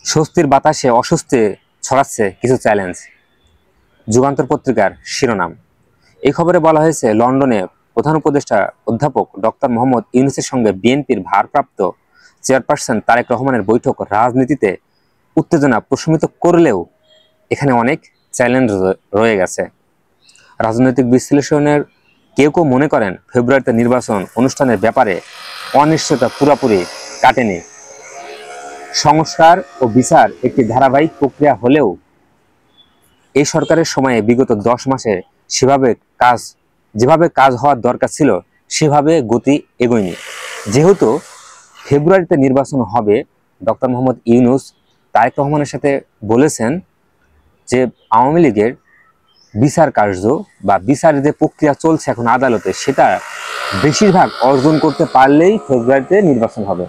স্বস্তির বাতাসে অস্বস্তি ছড়াচ্ছে কিছু চ্যালেঞ্জ, যুগান্তর পত্রিকার শিরোনাম। এই খবরে বলা হয়েছে, লন্ডনে প্রধান উপদেষ্টা অধ্যাপক ডক্টর মোহাম্মদ ইউনূসের সঙ্গে বিএনপির ভারপ্রাপ্ত চেয়ারপারসন তারেক রহমানের বৈঠক রাজনীতিতে উত্তেজনা প্রশমিত করলেও এখানে অনেক চ্যালেঞ্জ রয়ে গেছে। রাজনৈতিক বিশ্লেষণের কেউ কেউ মনে করেন, ফেব্রুয়ারিতে নির্বাচন অনুষ্ঠানের ব্যাপারে অনিশ্চয়তা পুরোপুরি কাটেনি। সংস্কার ও বিচার একটি ধারাবাহিক প্রক্রিয়া হলেও এই সরকারের সময়ে বিগত 10 মাসে যেভাবে কাজ হওয়ার দরকার ছিল সেভাবে গতি এগোয়নি। যেহেতু ফেব্রুয়ারিতে নির্বাচন হবে, ডক্টর মোহাম্মদ ইউনূস তারেক রহমানের সাথে বলেছেন যে আওয়ামী লীগের বিচার কার্য বা বিচার যে প্রক্রিয়া চলছে এখন আদালতে, সেটা বেশিরভাগ অর্জন করতে পারলেই ফেব্রুয়ারিতে নির্বাচন হবে।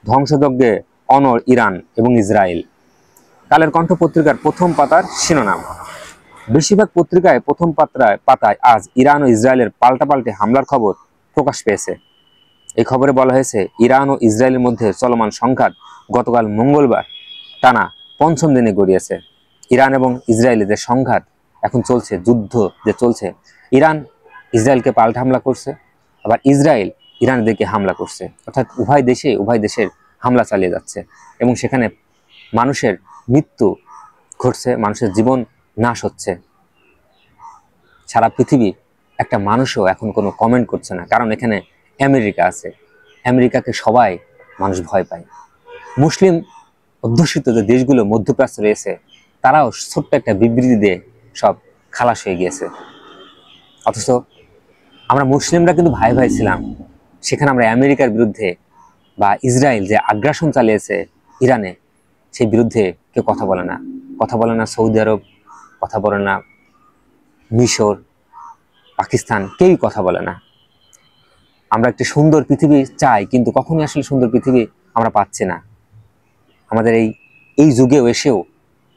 ধ্বংসযজ্ঞে অনড় ইরান এবং ইসরায়েল। কালের কণ্ঠ পত্রিকার প্রথম পাতার শিরোনাম। বেশিরভাগ পত্রিকায় প্রথম পাতায় আজ ইরান ও ইসরায়েলের পাল্টাপাল্টি হামলার খবর প্রকাশ পেয়েছে। এই খবরে বলা হয়েছে, ইরান ও ইসরায়েলের মধ্যে চলমান সংঘাত গতকাল মঙ্গলবার টানা 5ম দিনে গড়িয়েছে। ইরান এবং ইসরায়েলের যে সংঘাত এখন চলছে, যুদ্ধ যে চলছে, ইরান ইসরায়েলকে পাল্টা হামলা করছে, আবার ইসরায়েল ইরানের দিকে হামলা করছে। অর্থাৎ উভয় দেশের হামলা চালিয়ে যাচ্ছে এবং সেখানে মানুষের মৃত্যু ঘটছে, মানুষের জীবন নাশ হচ্ছে। সারা পৃথিবী একটা মানুষও এখন কোনো কমেন্ট করছে না, কারণ এখানে আমেরিকা আছে। আমেরিকাকে সবাই মানুষ ভয় পায়। মুসলিম অধ্যুষিত যে দেশগুলো মধ্যপ্রাচ্যে রয়েছে, তারাও ছোট্ট একটা বিবৃতি দিয়ে সব খালাস হয়ে গিয়েছে। অথচ আমরা মুসলিমরা কিন্তু ভাই ভাই ছিলাম। সেখানে আমরা আমেরিকার বিরুদ্ধে বা ইসরায়েল যে আগ্রাসন চালিয়েছে ইরানে, সেই বিরুদ্ধে কেউ কথা বলে না। কথা বলে না সৌদি আরব, কথা বলে না মিশর, পাকিস্তান, কেউই কথা বলে না। আমরা একটি সুন্দর পৃথিবী চাই, কিন্তু কখনোই আসলে সুন্দর পৃথিবী আমরা পাচ্ছি না। আমাদের এই যুগেও এসেও,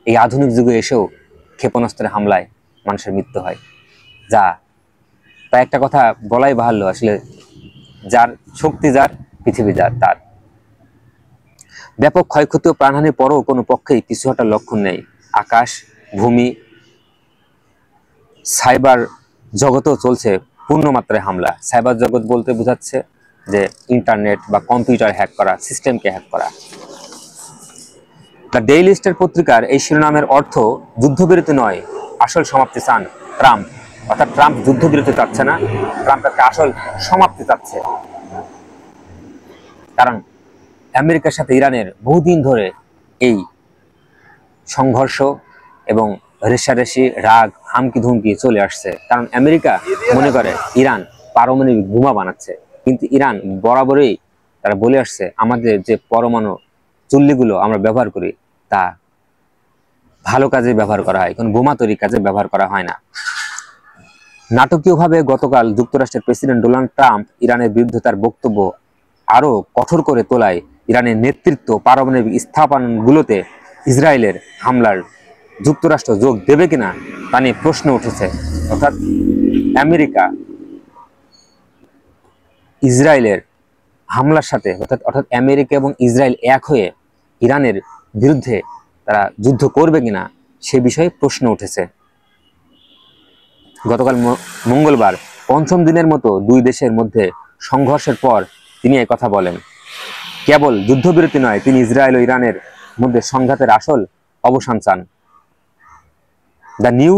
এই আধুনিক যুগে এসেও ক্ষেপণাস্ত্রের হামলায় মানুষের মৃত্যু হয়। তাই একটা কথা বলাই বাহুল্য, আসলে যার শক্তি, যার পৃথিবী যার তার। ব্যাপক ক্ষয়ক্ষতি ও প্রাণহানির পরও কোনো পক্ষেই পিছু হটার লক্ষণ নেই। আকাশ, ভূমি, সাইবার জগতেও চলছে পূর্ণমাত্রায় হামলা। সাইবার জগৎ বলতে বোঝাচ্ছে যে ইন্টারনেট বা কম্পিউটার হ্যাক করা, সিস্টেমকে হ্যাক করা। দ্য ডেইলি স্টার পত্রিকার এই শিরোনামের অর্থ, যুদ্ধবিরতি নয়, আসল সমাপ্তি চান ট্রাম্প। অর্থাৎ ট্রাম্প যুদ্ধবিরতি চাচ্ছে না, ট্রাম্প একটা আসল সমাপ্তি চাচ্ছে। কারণ আমেরিকার সাথে ইরানের বহুদিন ধরে এই সংঘর্ষ এবং রেষারেষি, রাগ, হামকি ধুমকি চলে আসছে। কারণ আমেরিকা মনে করে ইরান পারমাণবিক বোমা বানাচ্ছে, কিন্তু ইরান বরাবরই তারা বলে আসছে, আমাদের যে পরমাণু চুল্লিগুলো আমরা ব্যবহার করি তা ভালো কাজে ব্যবহার করা হয়, কোনো বোমা তৈরির কাজে ব্যবহার করা হয় না। নাটকীয়ভাবে গতকাল যুক্তরাষ্ট্রের প্রেসিডেন্ট ডোনাল্ড ট্রাম্প ইরানের বিরুদ্ধে তার বক্তব্য আরো কঠোর করে তোলায় ইরানের নেতৃত্ব পারমাণবিক স্থাপনাগুলোতে ইসরায়েলের হামলার যুক্তরাষ্ট্র যোগ দেবে কিনা তা নিয়ে প্রশ্ন উঠেছে। অর্থাৎ আমেরিকা ইসরায়েলের হামলার সাথে, অর্থাৎ আমেরিকা এবং ইসরায়েল এক হয়ে ইরানের বিরুদ্ধে তারা যুদ্ধ করবে কিনা সে বিষয়ে প্রশ্ন উঠেছে। গতকাল মঙ্গলবার 5ম দিনের মতো দুই দেশের মধ্যে সংঘর্ষের পর তিনি এই কথা বলেন। কেবল যুদ্ধবিরতি নয়, তিনি ইসরায়েল ও ইরানের মধ্যে সংঘাতের আসল অবসান চান। দ্য নিউ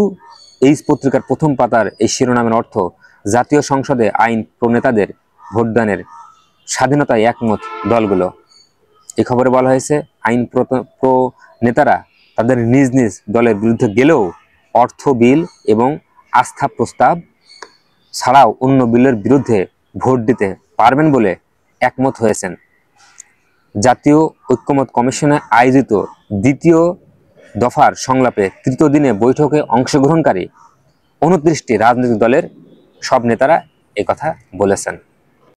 এইজ পত্রিকার প্রথম পাতার এই শিরোনামের অর্থ, জাতীয় সংসদে আইন প্রণেতাদের ভোটদানের স্বাধীনতায় একমত দলগুলো। এই খবরে বলা হয়েছে, আইন প্রণেতারা তাদের নিজ নিজ দলের বিরুদ্ধে গেলেও অর্থ বিল এবং আস্থা প্রস্তাব ছাড়াও অন্য বিলের বিরুদ্ধে ভোট দিতে পারবেন বলে একমত হয়েছেন। জাতীয় ঐক্যমত কমিশনে আয়োজিত দ্বিতীয় দফার সংলাপে তৃতীয় দিনে বৈঠকে অংশগ্রহণকারী 29টি রাজনৈতিক দলের সব নেতারা একথা বলেছেন।